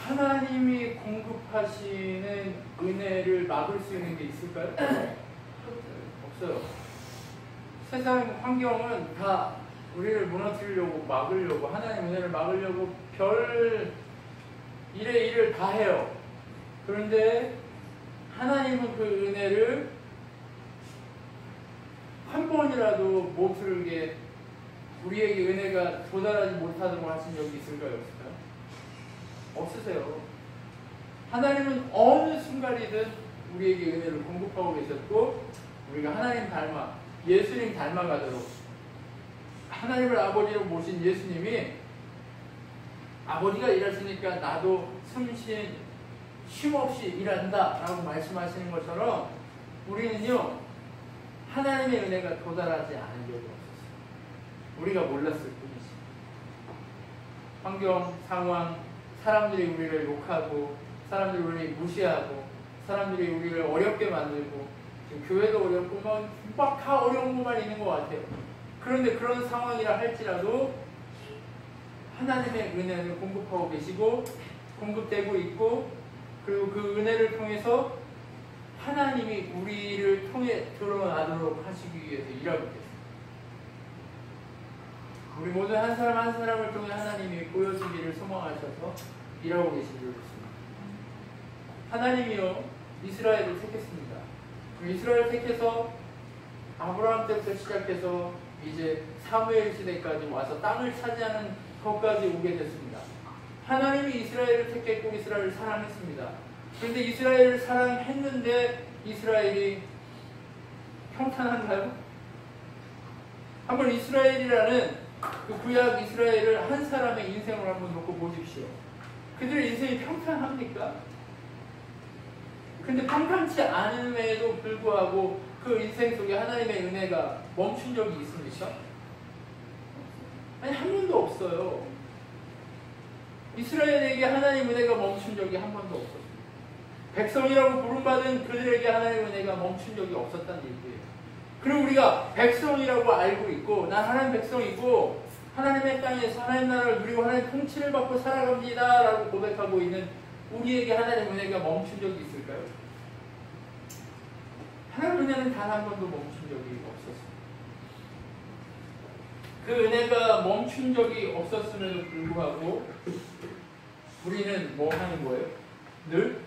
하나님이 공급하시는 은혜를 막을 수 있는 게 있을까요? 없어요. 세상 환경은 다 우리를 무너뜨리려고 막으려고, 하나님 은혜를 막으려고 별 일에 일을 다 해요. 그런데 하나님은 그 은혜를 한 번이라도 못들게 우리에게 은혜가 도달하지 못하도록 하신 적이 있을까요? 없을까요? 없으세요. 하나님은 어느 순간이든 우리에게 은혜를 공급하고 계셨고, 우리가 하나님 닮아, 예수님 닮아가도록, 하나님을 아버지로 모신 예수님이 아버지가 일하시니까 나도 쉼없이 일한다 라고 말씀하시는 것처럼 우리는요, 하나님의 은혜가 도달하지 않은 적이 없었어요. 우리가 몰랐을 뿐이지. 환경, 상황, 사람들이 우리를 욕하고, 사람들이 우리를 무시하고, 사람들이 우리를 어렵게 만들고, 지금 교회도 어렵고 막 다 어려운 것만 있는 것 같아요. 그런데 그런 상황이라 할지라도 하나님의 은혜를 공급하고 계시고, 공급되고 있고, 그리고 그 은혜를 통해서 하나님이 우리를 통해 드러나도록 하시기 위해서 일하고 계십니다. 우리 모두 한 사람 한 사람을 통해 하나님이 보여주기를 소망하셔서 일하고 계신 줄 믿습니다. 하나님이요, 이스라엘을 택했습니다. 이스라엘을 택해서 아브라함 때부터 시작해서 이제 사무엘 시대까지 와서 땅을 차지하는 것까지 오게 됐습니다. 하나님이 이스라엘을 택했고 이스라엘을 사랑했습니다. 그런데 이스라엘을 사랑했는데 이스라엘이 평탄한가요? 한번 이스라엘이라는 그 구약 이스라엘을 한 사람의 인생을 한번 놓고 보십시오. 그들의 인생이 평탄합니까? 근데 평탄치 않음에도 불구하고 그 인생 속에 하나님의 은혜가 멈춘 적이 있습니까? 아니, 한 번도 없어요. 이스라엘에게 하나님 은혜가 멈춘 적이 한 번도 없었어요. 백성이라고 부름받은 그들에게 하나님 은혜가 멈춘 적이 없었다는 얘기예요. 그리고 우리가 백성이라고 알고 있고, 난 하나님 백성이고 하나님의 땅에서 하나님 나라를 누리고 하나님 통치를 받고 살아갑니다 라고 고백하고 있는 우리에게 하나님 은혜가 멈춘 적이 있을까요? 하나님 은혜는 단 한 번도 멈춘 적이 없었습니다. 그 은혜가 멈춘 적이 없었음에도 불구하고 우리는 뭐 하는 거예요? 늘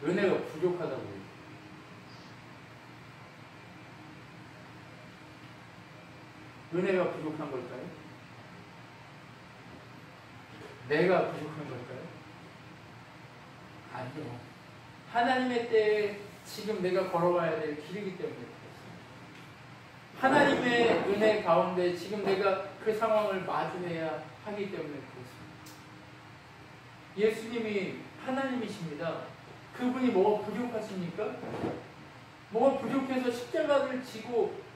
은혜가 부족하다고 해요. 은혜가 부족한 걸까요? 내가 부족한 걸까요? 아니요. 하나님의 때에 지금 내가 걸어가야 될 길이기 때문에 그렇습니다. 하나님의 은혜 가운데 지금 내가 그 상황을 마주해야 하기 때문에 그렇습니다. 예수님이 하나님이십니다. 그분이 뭐가 부족하십니까? 뭐가 부족해서 십자가를 지고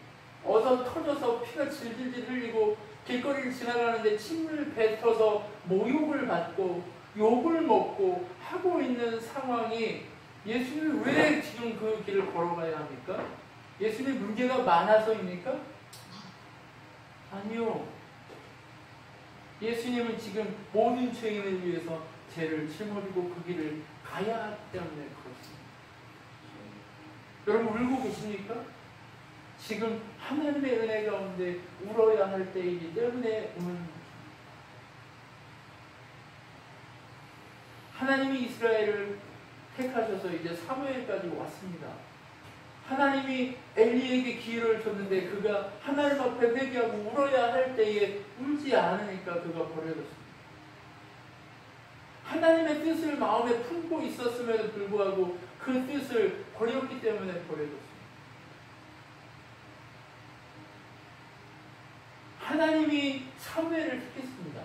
어서 터져서 피가 질질질 흘리고 길거리를 지나가는데 침을 뱉어서 모욕을 받고 욕을 먹고 하고 있는 상황이 예수님이 왜 지금 그 길을 걸어가야 합니까? 예수님 문제가 많아서입니까? 아니요. 예수님은 지금 모든 죄인을 위해서 죄를 짊어지고 그 길을 가야 하기 때문에 그렇습니다. 여러분 울고 계십니까? 지금 하나님의 은혜 가운데 울어야 할 때이기 때문에 하나님이 이스라엘을 택하셔서 이제 사무엘까지 왔습니다. 하나님이 엘리에게 기회를 줬는데 그가 하나님 앞에 회개하고 울어야 할 때에 울지 않으니까 그가 버려졌습니다. 하나님의 뜻을 마음에 품고 있었음에도 불구하고 그 뜻을 버렸기 때문에 버려졌습니다. 하나님이 사무엘을 택했습니다.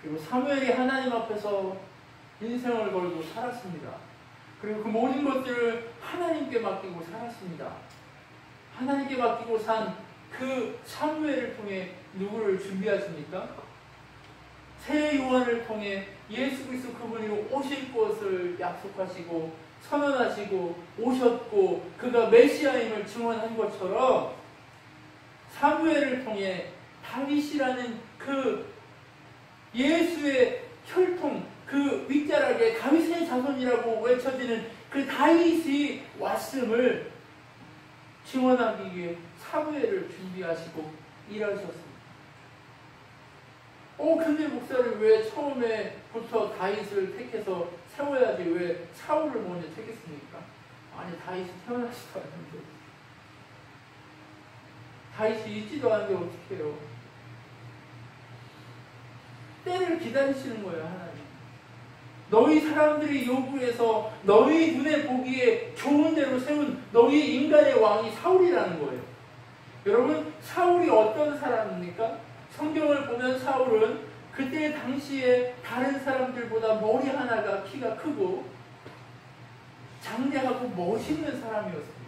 그리고 사무엘이 하나님 앞에서 인생을 걸고 살았습니다. 그리고 그 모든 것들을 하나님께 맡기고 살았습니다. 하나님께 맡기고 산 그 사무엘을 통해 누구를 준비하십니까? 새 요한을 통해 예수 그리스도 그분이 오실 것을 약속하시고 선언하시고 오셨고 그가 메시아임을 증언한 것처럼 사무엘을 통해 다윗이라는 그 예수의 혈통, 그 윗자락에 다윗의 자손이라고 외쳐지는 그 다윗이 왔음을 증언하기 위해 사무엘을 준비하시고 일하셨습니다. 근데 목사를 왜 처음에부터 다윗을 택해서 세워야지 왜 사울을 먼저 택했습니까? 아니, 다윗이 태어나지도 않는데, 다윗이 있지도 않는데 어떻게 해요? 때를 기다리시는 거예요, 하나님. 너희 사람들이 요구해서 너희 눈에 보기에 좋은 대로 세운 너희 인간의 왕이 사울이라는 거예요. 여러분, 사울이 어떤 사람입니까? 성경을 보면 사울은 그때 당시에 다른 사람들보다 머리 하나가 키가 크고 장대하고 멋있는 사람이었습니다.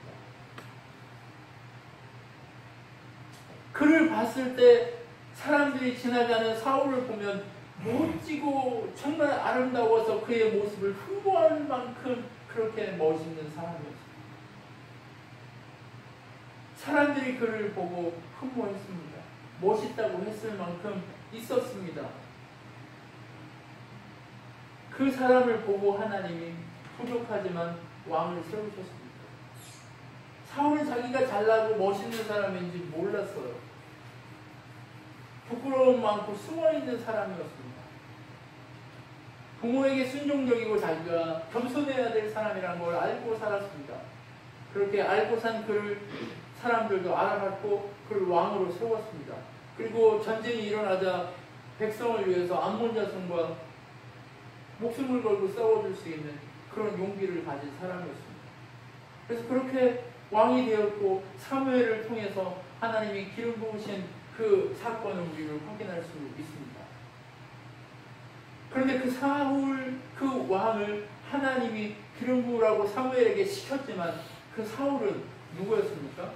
그를 봤을 때 사람들이 지나가는 사울을 보면 멋지고 정말 아름다워서 그의 모습을 흠모할 만큼 그렇게 멋있는 사람이었습니다. 사람들이 그를 보고 흠모했습니다. 멋있다고 했을 만큼 있었습니다. 그 사람을 보고 하나님이 부족하지만 왕을 세우셨습니다. 사울은 자기가 잘나고 멋있는 사람인지 몰랐어요. 부끄러움 많고 숨어있는 사람이었습니다. 부모에게 순종적이고 자기가 겸손해야 될 사람이라는 걸 알고 살았습니다. 그렇게 알고 산 그를 사람들도 알아봤고 그를 왕으로 세웠습니다. 그리고 전쟁이 일어나자 백성을 위해서 암몬 자손과 목숨을 걸고 싸워줄 수 있는 그런 용기를 가진 사람이었습니다. 그래서 그렇게 왕이 되었고 사무엘을 통해서 하나님이 기름 부으신 그 사건을 우리를 확인할 수 있습니다. 그런데 그 사울, 그 왕을 하나님이 기름 부으라고 사무엘에게 시켰지만 그 사울은 누구였습니까?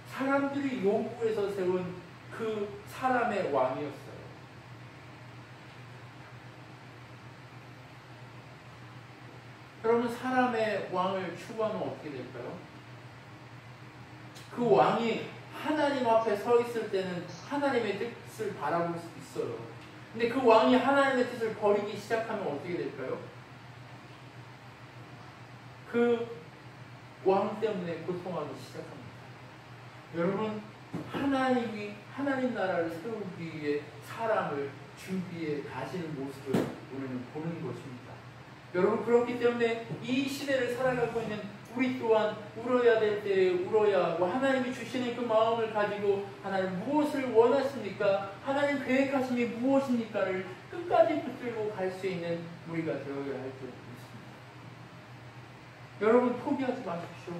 사람들이 요구해서 세운 그 사람의 왕이었어요. 여러분, 사람의 왕을 추구하면 어떻게 될까요? 그 왕이 하나님 앞에 서 있을 때는 하나님의 뜻을 바라볼 수 있어요. 근데 그 왕이 하나님의 뜻을 버리기 시작하면 어떻게 될까요? 그 왕 때문에 고통하기 시작합니다. 여러분, 하나님이 하나님 나라를 세우기 위해 사람을 준비해 가시는 모습을 우리는 보는 것입니다. 여러분, 그렇기 때문에 이 시대를 살아가고 있는 우리 또한 울어야 될 때에 울어야 하고 하나님이 주시는 그 마음을 가지고 하나님 무엇을 원하십니까? 하나님 계획하심이 무엇입니까를 끝까지 붙들고 갈 수 있는 우리가 되어야 할 줄 믿습니다. 여러분, 포기하지 마십시오.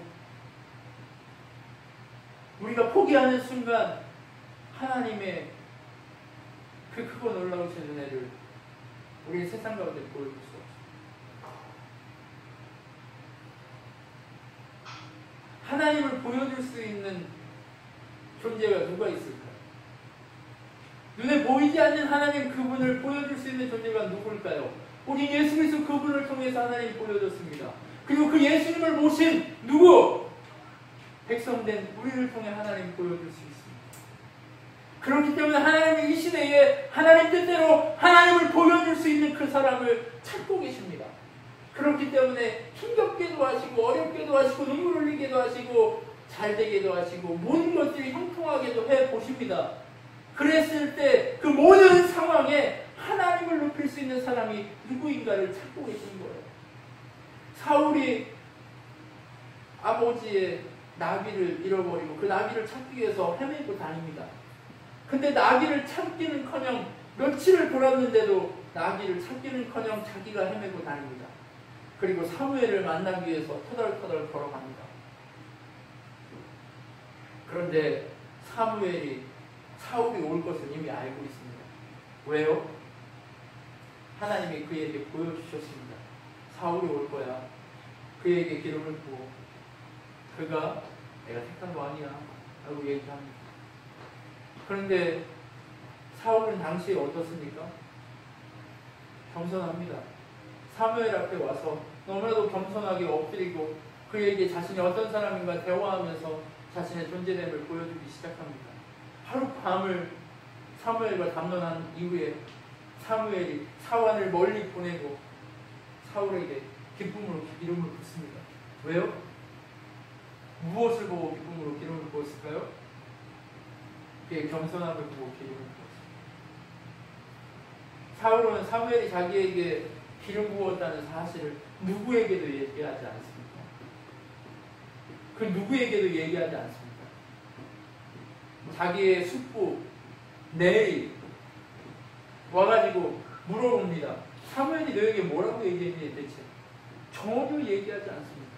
우리가 포기하는 순간 하나님의 그 크고 놀라우신 은혜를 우리 세상 가운데 보여줄 수 없습니다. 하나님을 보여줄 수 있는 존재가 누가 있을까요? 눈에 보이지 않는 하나님 그분을 보여줄 수 있는 존재가 누굴까요? 우리 예수 그리스도 그분을 통해서 하나님 보여줬습니다. 그리고 그 예수님을 모신 누구? 백성된 우리를 통해 하나님 보여줄 수 있습니다. 그렇기 때문에 하나님이 이 시대에 하나님 뜻대로 하나님을 보여줄 수 있는 그 사람을 찾고 계십니다. 그렇기 때문에 힘겹게도 하시고 어렵게도 하시고 눈물 흘리게도 하시고 잘되게도 하시고 모든 것들이 형통하게도 해보십니다. 그랬을 때 그 모든 상황에 하나님을 높일 수 있는 사람이 누구인가를 찾고 계신 거예요. 사울이 아버지의 나귀를 잃어버리고 그 나귀를 찾기 위해서 헤매고 다닙니다. 근데 나귀를 찾기는커녕 며칠을 돌았는데도 나귀를 찾기는커녕 자기가 헤매고 다닙니다. 그리고 사무엘을 만나기 위해서 터덜터덜 걸어갑니다. 그런데 사울이 올 것을 이미 알고 있습니다. 왜요? 하나님이 그에게 보여주셨습니다. 사울이 올 거야. 그에게 기름을 부어. 그가 내가 택한 왕이야 라고 얘기합니다. 그런데 사울은 당시에 어떻습니까? 겸손합니다. 사무엘 앞에 와서 너무나도 겸손하게 엎드리고 그에게 자신이 어떤 사람인가 대화하면서 자신의 존재됨을 보여주기 시작합니다. 하룻밤을 사무엘과 담론한 이후에 사무엘이 사환을 멀리 보내고 사울에게 기쁨으로 기름을 붓습니다. 왜요? 무엇을 보고 기쁨으로 기름을 부었을까요? 그의 겸손함을 보고 기름을 부었습니다. 사울은 사무엘이 자기에게 기름 부었다는 사실을 누구에게도 얘기하지 않습니다. 그 누구에게도 얘기하지 않습니다. 자기의 숙부 네리 와가지고 물어봅니다. 사무엘이 너에게 뭐라고 얘기했니 대체? 전혀 얘기하지 않습니다.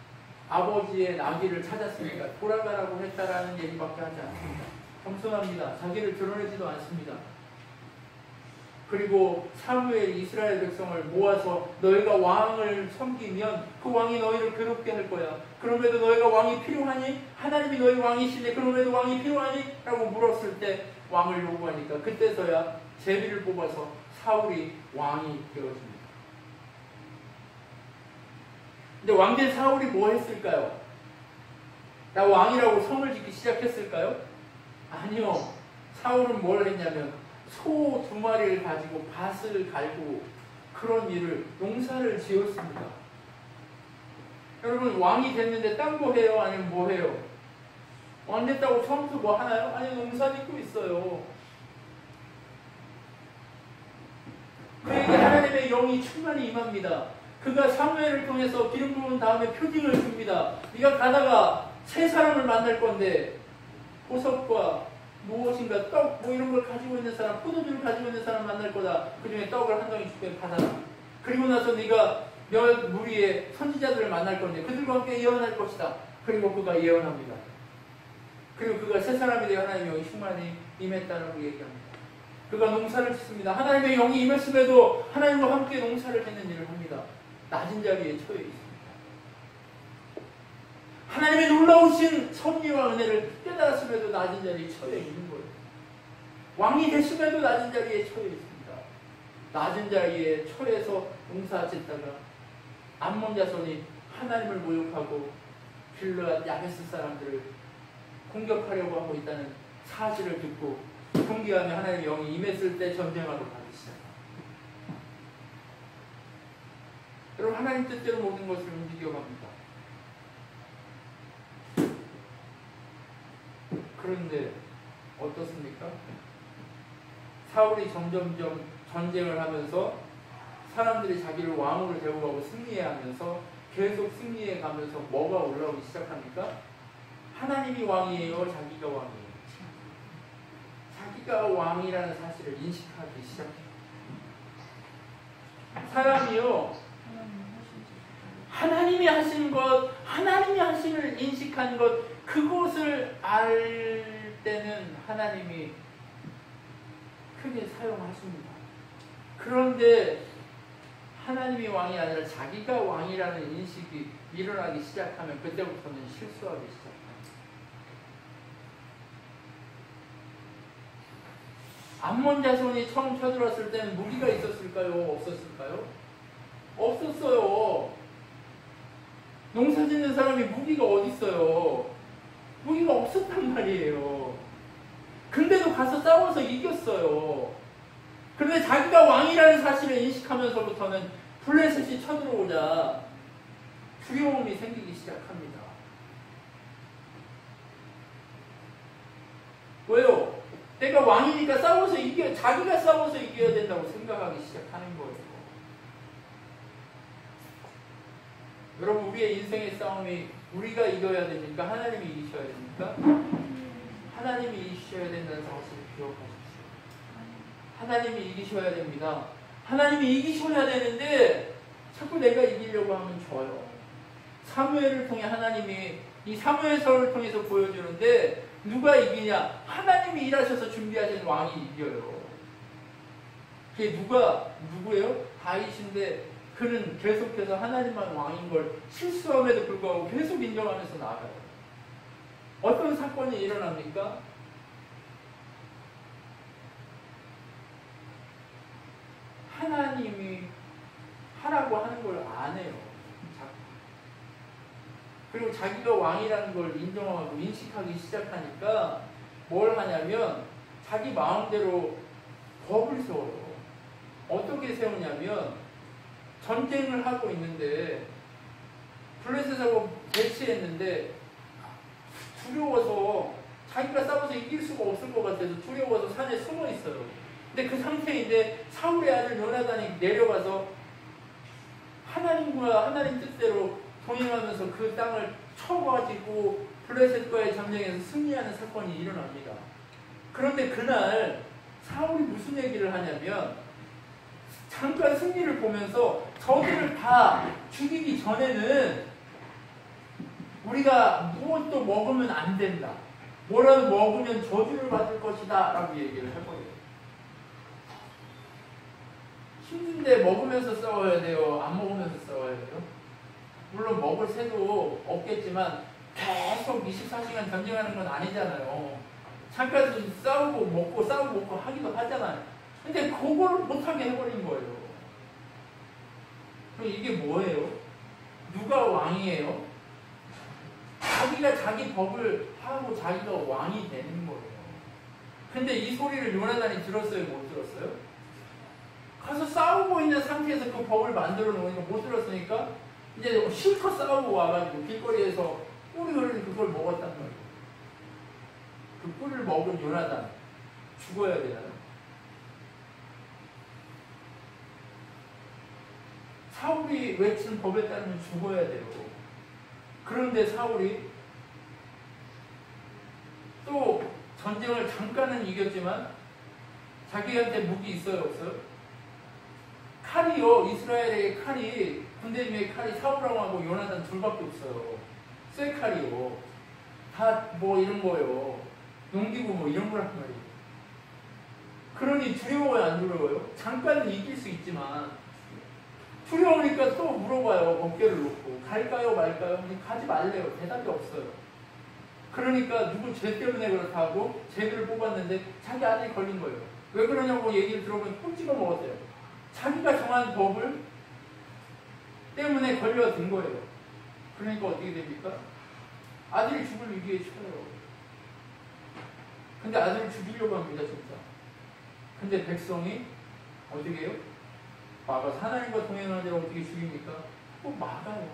아버지의 나귀를 찾았으니까 돌아가라고 했다라는 얘기밖에 하지 않습니다. 겸손합니다. 자기를 드러내지도 않습니다. 그리고 사무엘이 이스라엘 백성을 모아서 너희가 왕을 섬기면 그 왕이 너희를 괴롭게 할 거야. 그럼에도 너희가 왕이 필요하니? 하나님이 너희 왕이시네. 그럼에도 왕이 필요하니? 라고 물었을 때 왕을 요구하니까 그때서야 제비를 뽑아서 사울이 왕이 되어집니다. 근데 왕된 사울이 뭐 했을까요? 나 왕이라고 성을 짓기 시작했을까요? 아니요. 사울은 뭘 했냐면 소 2마리를 가지고 밭을 갈고 그런 일을 농사를 지었습니다. 여러분 왕이 됐는데 딴 거 해요? 아니면 뭐 해요? 왕 됐다고 처음부터 뭐 하나요? 아니 농사 짓고 있어요. 그에게 하나님의 영이 충만히 임합니다. 그가 사무엘을 통해서 기름 부은 다음에 표징을 줍니다. 네가 가다가 세 사람을 만날 건데 보석과 무엇인가 떡 뭐 이런 걸 가지고 있는 사람, 포도주를 가지고 있는 사람 만날 거다. 그 중에 떡을 한 덩이 줄게 받아라. 그리고 나서 네가 몇 무리의 선지자들을 만날 건데 그들과 함께 예언할 것이다. 그리고 그가 예언합니다. 그리고 그가 새 사람이 되어 하나님의 영이 충만히 임했다라고 얘기합니다. 그가 농사를 짓습니다. 하나님의 영이 임했음에도 하나님과 함께 농사를 짓는 일을 합니다. 낮은 자리에 처해 있습니다. 하나님의 놀라우신 섭리와 은혜를 깨달았음에도 낮은 자리에 처해 있는 거예요. 왕이 됐음에도 낮은 자리에 처해 있습니다. 낮은 자리에 처해서 농사 짓다가 암몬 자손이 하나님을 모욕하고 길르앗 야베스 사람들을 공격하려고 하고 있다는 사실을 듣고 경계하며 하나님의 영이 임했을 때 전쟁하러 가기 시작합니다. 여러분 하나님 뜻대로 모든 것을 움직여갑니다. 그런데 어떻습니까? 사울이 점점점 전쟁을 하면서 사람들이 자기를 왕으로 데려가고 승리해하면서 계속 승리해가면서 뭐가 올라오기 시작합니까? 하나님이 왕이에요? 자기가 왕이에요? 자기가 왕이라는 사실을 인식하기 시작해요. 사람이요 하나님이 하신 것, 하나님이 하심을 인식한 것, 그것을 알 때는 하나님이 크게 사용하십니다. 그런데 하나님이 왕이 아니라 자기가 왕이라는 인식이 일어나기 시작하면 그때부터는 실수하기 시작합니다. 암몬 자손이 처음 쳐들어왔을 때는 무기가 있었을까요? 없었을까요? 없었어요. 농사 짓는 사람이 무기가 어디 있어요? 무기가 없었단 말이에요. 근데도 가서 싸워서 이겼어요. 그런데 자기가 왕이라는 사실을 인식하면서부터는 블레셋이 쳐들어오자 두려움이 생기기 시작합니다. 왜요? 내가 왕이니까 싸워서 자기가 싸워서 이겨야 된다고 생각하기 시작하는 거예요. 여러분 우리의 인생의 싸움이 우리가 이겨야 됩니까? 하나님이 이기셔야 됩니까? 하나님이 이기셔야 된다는 사실을 기억하십시오. 하나님이 이기셔야 됩니다. 하나님이 이기셔야 되는데 자꾸 내가 이기려고 하면 져요. 사무엘을 통해 하나님이 이 사무엘서를 통해서 보여주는데 누가 이기냐? 하나님이 일하셔서 준비하신 왕이 이겨요. 그게 누구예요? 다윗인데 그는 계속해서 하나님만 왕인 걸 실수함에도 불구하고 계속 인정하면서 나아가요. 어떤 사건이 일어납니까? 하나님이 하라고 하는 걸 안 해요. 그리고 자기가 왕이라는 걸 인정하고 인식하기 시작하니까 뭘 하냐면 자기 마음대로 법을 세워요. 어떻게 세우냐면 전쟁을 하고 있는데 블레셋하고 대치했는데 두려워서 자기가 싸워서 이길 수가 없을 것 같아서 두려워서 산에 숨어 있어요. 근데 그 상태인데 사울의 아들 요나단이 내려가서 하나님과 하나님 뜻대로 동행하면서 그 땅을 쳐가지고 블레셋과의 전쟁에서 승리하는 사건이 일어납니다. 그런데 그날 사울이 무슨 얘기를 하냐면 잠깐 승리를 보면서 저들을 다 죽이기 전에는 우리가 무엇도 먹으면 안 된다. 뭐라도 먹으면 저주를 받을 것이다 라고 얘기를 할 거예요. 힘든데 먹으면서 싸워야 돼요? 안 먹으면서 싸워야 돼요? 물론 먹을 새도 없겠지만 계속 24시간 전쟁하는 건 아니잖아요. 잠깐 싸우고 먹고 하기도 하잖아요. 근데 그걸 못하게 해버린 거예요. 그럼 이게 뭐예요? 누가 왕이에요? 자기가 자기 법을 하고 자기가 왕이 되는 거예요. 근데 이 소리를 요나단이 들었어요? 못 들었어요? 가서 싸우고 있는 상태에서 그 법을 만들어 놓으니까 못 들었으니까 이제 실컷 싸우고 와가지고 길거리에서 꿀이 흐르는 그걸 먹었단 말이에요. 그 꿀을 먹은 요나단 죽어야 되나요? 사울이 외친 법에 따르면 죽어야 돼요. 그런데 사울이 또 전쟁을 잠깐은 이겼지만 자기한테 무기 있어요? 없어요? 칼이요. 이스라엘의 칼이 군대 중에 칼이 사울왕하고 요나단 둘밖에 없어요. 쇠칼이요. 다 뭐 이런 거요. 농기구 뭐 이런 거란 말이에요. 그러니 두려워요? 안 두려워요? 잠깐은 이길 수 있지만 두려우니까 또 물어봐요. 어깨를 놓고 갈까요 말까요? 가지 말래요. 대답이 없어요. 그러니까 누구 죄 때문에 그렇다고 죄를 뽑았는데 자기 아들이 걸린 거예요. 왜 그러냐고 얘기를 들어보면 꼭 찍어 먹었어요. 자기가 정한 법을 때문에 걸려든 거예요. 그러니까 어떻게 됩니까? 아들이 죽을 위기에 처해요. 근데 아들을 죽이려고 합니다. 진짜. 근데 백성이 어떻게 해요? 막아서 하나님과 동행하는 자를 어떻게 죽입니까? 꼭 막아요.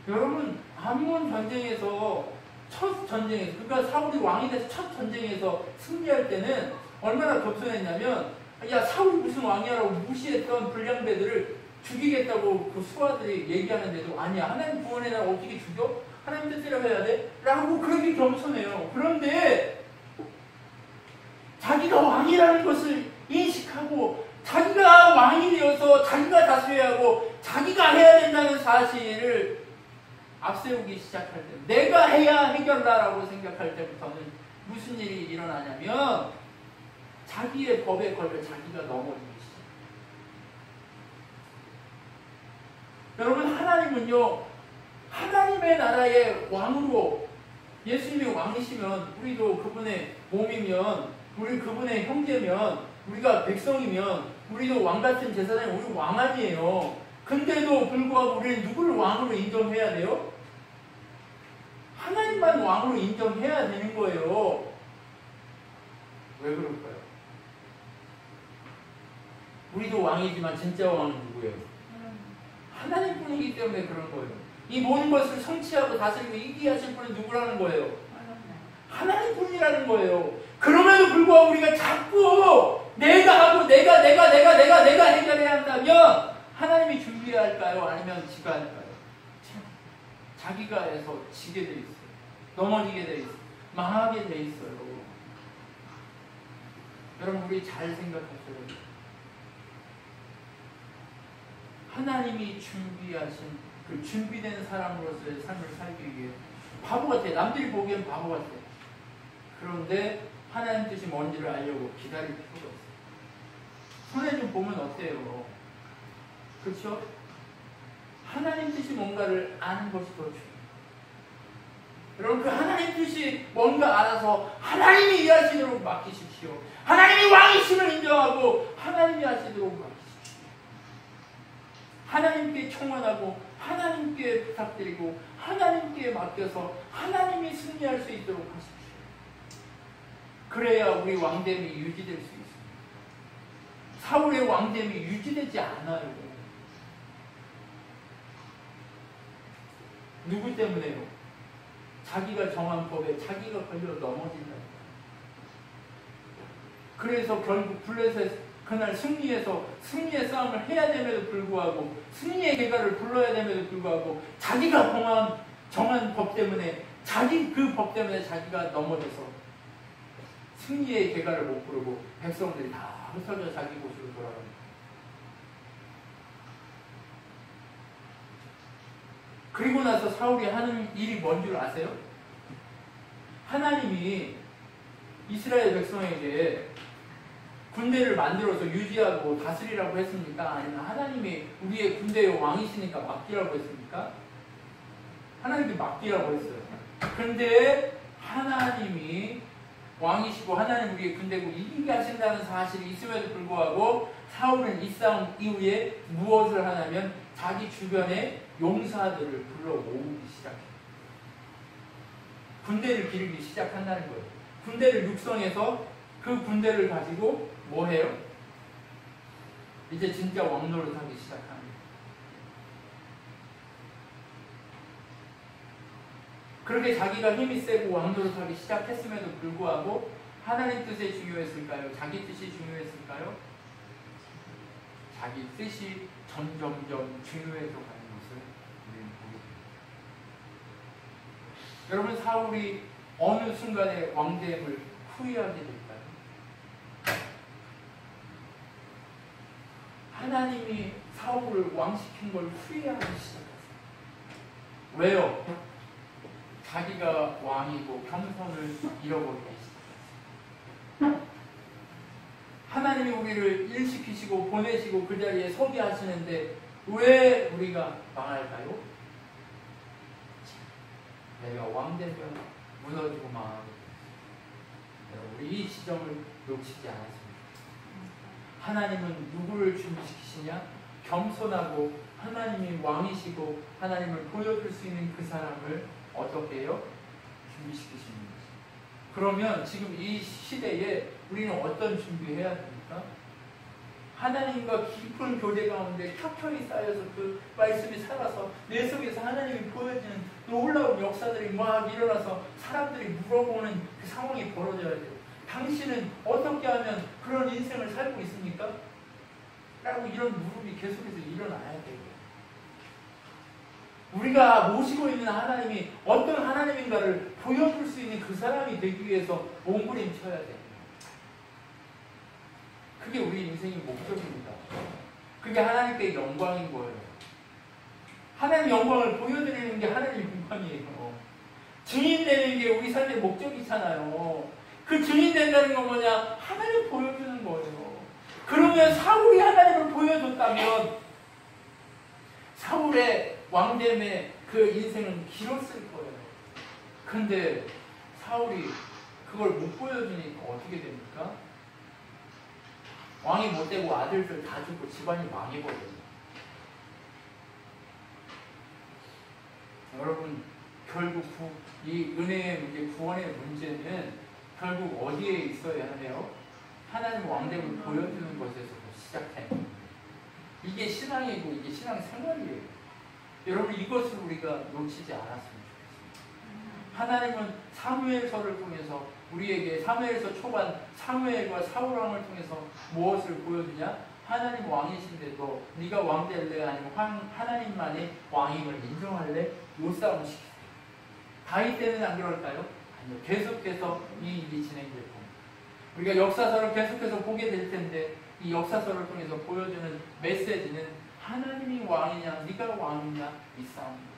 여러분 암몬 전쟁에서 첫 전쟁에서 그러니까 사울이 왕이 돼서 첫 전쟁에서 승리할 때는 얼마나 겸손했냐면 야 사울이 무슨 왕이야라고 무시했던 불량배들을 죽이겠다고 그 수하들이 얘기하는데도 아니야 하나님 구원의 날 어떻게 죽여? 하나님 뜻대로 해야 돼? 라고 그렇게 겸손해요. 그런데 자기가 왕이라는 것을 인식하고 자기가 왕이 되어서 자기가 다스려야 하고 자기가 해야 된다는 사실을 앞세우기 시작할 때 내가 해야 해결다라고 생각할 때부터는 무슨 일이 일어나냐면 자기의 법에 걸려 자기가 넘어지기 시작해요. 여러분 하나님은요 하나님의 나라의 왕으로 예수님이 왕이시면 우리도 그분의 몸이면 우리 그분의 형제면 우리가 백성이면 우리도 왕같은 제사장이 우리 왕 아니에요. 근데도 불구하고 우리는 누구를 왕으로 인정해야 돼요? 하나님만 왕으로 인정해야 되는 거예요. 왜 그럴까요? 우리도 왕이지만 진짜 왕은 누구예요? 하나님뿐이기 때문에 그런 거예요. 이 모든 것을 성취하고 다스리고 이기게 하실 분은 누구라는 거예요? 하나님뿐이라는 거예요. 그럼에도 불구하고 우리가 자꾸 내가 하고 내가 해결해야 한다면 하나님이 준비해야 할까요? 아니면 지가 할까요? 자기가 해서 지게 돼 있어요. 넘어지게 돼 있어요. 망하게 돼 있어요. 여러분 우리 잘 생각하셔야 돼요. 하나님이 준비하신 그 준비된 사람으로서의 삶을 살기 위해 바보 같아. 남들이 보기엔 바보 같아. 그런데 하나님 뜻이 뭔지를 알려고 기다릴 필요가 있어요. 손에 좀 보면 어때요? 그렇죠? 하나님 뜻이 뭔가를 아는 것이 더 중요해요. 여러분 그 하나님 뜻이 뭔가 알아서 하나님이 일하시도록 맡기십시오. 하나님이 왕이심을 인정하고 하나님이 하시도록 맡기십시오. 하나님께 청원하고 하나님께 부탁드리고 하나님께 맡겨서 하나님이 승리할 수 있도록 하십시오. 그래야 우리 왕됨이 유지될 수 있습니다. 사울의 왕됨이 유지되지 않아요. 누구 때문에요? 자기가 정한 법에 자기가 걸려 넘어진다. 그래서 결국 블레셋 그날 승리의 싸움을 해야 됨에도 불구하고, 승리의 결과를 불러야 됨에도 불구하고, 자기가 정한 법 때문에, 그 법 때문에 자기가 넘어져서 승리의 결과를 못 부르고 백성들이 다 흩어져 자기 곳으로 돌아갑니다. 그리고 나서 사울이 하는 일이 뭔 줄 아세요? 하나님이 이스라엘 백성에게 군대를 만들어서 유지하고 다스리라고 했습니까? 아니면 하나님이 우리의 군대의 왕이시니까 맡기라고 했습니까? 하나님이 맡기라고 했어요. 그런데 하나님이 왕이시고 하나님 우리의 군대고 이기게 하신다는 사실이 있음에도 불구하고 사울은 이 싸움 이후에 무엇을 하냐면 자기 주변에 용사들을 불러 모으기 시작해요. 군대를 기르기 시작한다는 거예요. 군대를 육성해서 그 군대를 가지고 뭐 해요? 이제 진짜 왕노릇 하기 시작합니다. 그렇게 자기가 힘이 세고 왕노릇 하기 시작했음에도 불구하고 하나님 뜻이 중요했을까요? 자기 뜻이 중요했을까요? 자기 뜻이 점점점 중요해져 가는 것을 우리는 보게 됩니다. 여러분, 사울이 어느 순간에 왕됨을 후회하게 될까요? 하나님이 사울을 왕시킨 걸 후회하기 시작했어요. 왜요? 자기가 왕이고 겸손을 잃어버리기 시작했어요. 하나님이 우리를 일시키시고 보내시고 그 자리에 서게 하시는데 왜 우리가 망할까요? 내가 왕되면 무너지고 망하게 돼요. 우리 이 지점을 놓치지 않았습니다. 하나님은 누구를 준비시키시냐? 겸손하고 하나님이 왕이시고 하나님을 보여줄 수 있는 그 사람을 어떻게 해요? 준비시키시는 거죠. 그러면 지금 이 시대에 우리는 어떤 준비해야 됩니까? 하나님과 깊은 교제 가운데 켜켜이 쌓여서 그 말씀이 살아서 내 속에서 하나님이 보여지는 놀라운 역사들이 막 일어나서 사람들이 물어보는 그 상황이 벌어져야 돼요. 당신은 어떻게 하면 그런 인생을 살고 있습니까? 라고 이런 물음이 계속해서 일어나야 돼요. 우리가 모시고 있는 하나님이 어떤 하나님인가를 보여줄 수 있는 그 사람이 되기 위해서 몸부림쳐야 돼요. 그게 우리 인생의 목적입니다. 그게 하나님께 영광인 거예요. 하나님 영광을 보여드리는 게 하나님의 영광이에요. 증인되는 게 우리 삶의 목적이잖아요. 그 증인된다는 건 뭐냐? 하나님 보여주는 거예요. 그러면 사울이 하나님을 보여줬다면 사울의 왕됨의 그 인생은 길었을 거예요. 근데 사울이 그걸 못 보여주니까 어떻게 됩니까? 왕이 못 되고 아들들 다 죽고 집안이 망해버려요. 여러분, 결국 이 은혜의 문제, 구원의 문제는 결국 어디에 있어야 하네요? 하나님 왕됨을 보여주는 것에서부터 시작합니다. 이게 신앙이고 이게 신앙 생활이에요. 여러분, 이것을 우리가 놓치지 않았으면 좋겠습니다. 하나님은 사무엘서를 통해서 우리에게 사무엘서 초반 사무엘과 사울 왕을 통해서 무엇을 보여주냐? 하나님 왕이신데도 네가 왕 될래? 아니면 하나님만의 왕임을 인정할래? 요 싸움을 시키세요. 다윗 때는 안 그럴까요? 아니요. 계속해서 이 일이 진행될 겁니다. 우리가 역사서를 계속해서 보게 될 텐데 이 역사서를 통해서 보여주는 메시지는 하나님이 왕이냐, 네가 왕이냐, 이 싸움입니다.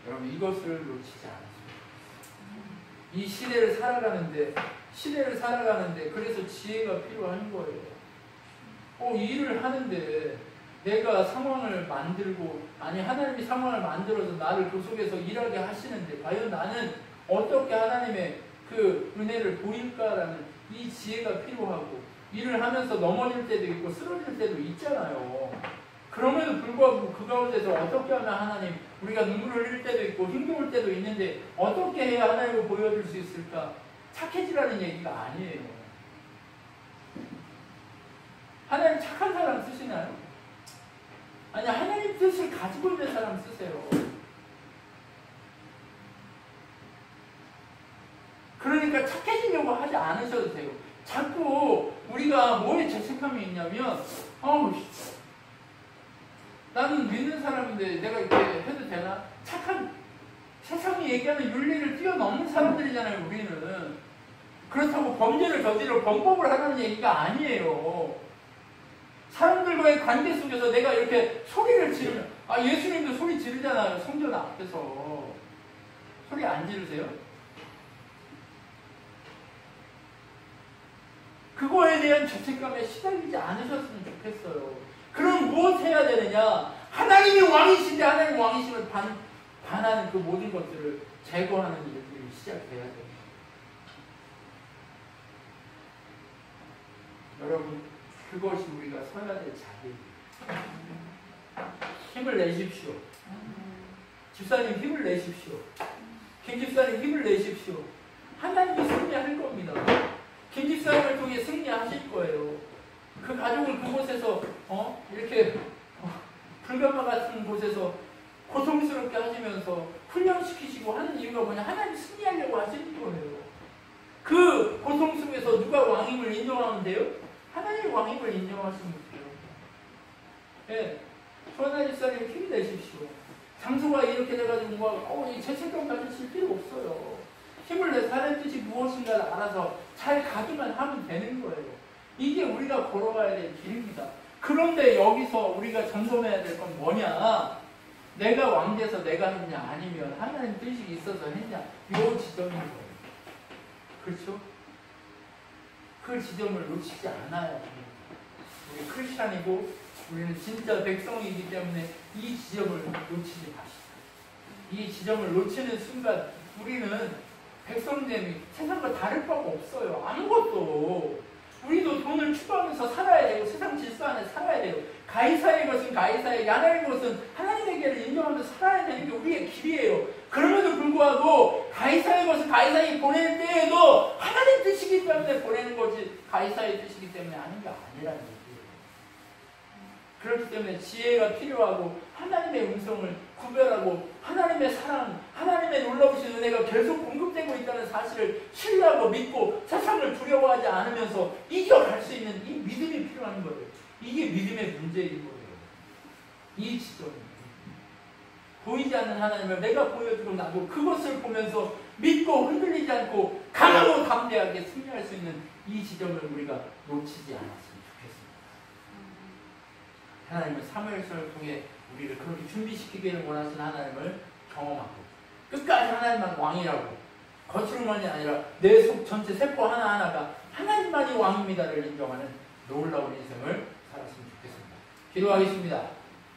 여러분, 이것을 놓치지 않았습니다. 이 시대를 살아가는데 그래서 지혜가 필요한 거예요. 일을 하는데 내가 상황을 만들고, 아니 하나님이 상황을 만들어서 나를 그 속에서 일하게 하시는데 과연 나는 어떻게 하나님의 그 은혜를 보일까라는 이 지혜가 필요하고, 일을 하면서 넘어질 때도 있고 쓰러질 때도 있잖아요. 그럼에도 불구하고 그 가운데서 어떻게 하면 하나님, 우리가 눈물을 흘릴 때도 있고 힘겨울 때도 있는데 어떻게 해야 하나님을 보여줄 수 있을까? 착해지라는 얘기가 아니에요. 하나님 착한 사람 쓰시나요? 아니, 하나님 뜻을 가지고 있는 사람 쓰세요. 그러니까 착해지려고 하지 않으셔도 돼요. 자꾸 우리가 뭐에 죄책감이 있냐면, 나는 믿는 사람인데 내가 이렇게 해도 되나? 착한, 세상이 얘기하는 윤리를 뛰어넘는 사람들이잖아요, 우리는. 그렇다고 범죄를 저지르고 범법을 하라는 얘기가 아니에요. 사람들과의 관계 속에서 내가 이렇게 소리를 지르면, 예수님도 소리 지르잖아요, 성전 앞에서. 소리 안 지르세요? 그거에 대한 죄책감에 시달리지 않으셨으면 좋겠어요. 그럼 무엇 해야 되느냐? 하나님이 왕이신데 하나님 왕이심을 반하는 그 모든 것들을 제거하는 일들이 시작해야 돼요. 여러분, 그것이 우리가 서야 될 자리예요. 힘을 내십시오. 집사님 힘을 내십시오. 김 집사님 힘을 내십시오. 하나님이 승리할 겁니다. 김 집사님을 통해 승리하실 거예요. 그 가족을 그곳에서 이렇게 불가마 같은 곳에서 고통스럽게 하시면서 훈련시키시고 하는 이유가 뭐냐? 하나님 승리하려고 하시는 거예요. 그 고통 속에서 누가 왕임을 인정하면 돼요? 하나님 왕임을 인정하시면 돼요. 예, 조하나 집사님 힘이 내십시오. 장소가 이렇게 돼가지고 이 죄책감 가지실 필요 없어요. 힘을 내서 하나님 뜻이 무엇인가를 알아서 잘 가기만 하면 되는 거예요. 이게 우리가 걸어가야 될 길입니다. 그런데 여기서 우리가 점검해야 될 건 뭐냐? 내가 왕돼서 내가 했냐, 아니면 하나님 뜻이 있어서 했냐, 이 지점인 거예요. 그렇죠? 그 지점을 놓치지 않아야 돼요. 우리 크리스찬이고 우리는 진짜 백성이기 때문에 이 지점을 놓치지 마시다. 이 지점을 놓치는 순간 우리는 백성됨이 세상과 다를 바가 없어요. 아무것도. 우리도 돈을 추구하면서 살아야 되고 세상 질서 안에 살아야 돼요. 가이사의 것은 가이사에게, 하나님의 것은 하나님에게를 인정하면서 살아야 되는 게 우리의 길이에요. 그럼에도 불구하고 가이사의 것은 가이사에게 보낼 때에도 하나님 뜻이기 때문에 보내는 거지 가이사의 뜻이기 때문에 하는 게 아니라는 얘기예요. 그렇기 때문에 지혜가 필요하고 하나님의 음성을 구별하고 하나님의 사랑, 하나님의 놀라우신 은혜가 계속 공급되고 있다는 사실을 신뢰하고 믿고 세상을 두려워하지 않으면서 이겨갈 수 있는 이 믿음이 필요한 거예요. 이게 믿음의 문제인 거예요. 이 지점입니다. 보이지 않는 하나님을 내가 보여주고 나도 그것을 보면서 믿고 흔들리지 않고 강하고 담대하게 승리할 수 있는 이 지점을 우리가 놓치지 않았으면 좋겠습니다. 하나님은 사무엘서를 통해 우리를 그렇게 준비시키기를 원하신 하나님을 경험하고 끝까지 하나님만 왕이라고 겉으로만이 아니라 내 속 전체 세포 하나하나가 하나님만이 왕입니다를 인정하는 놀라운 인생을 살았으면 좋겠습니다. 기도하겠습니다.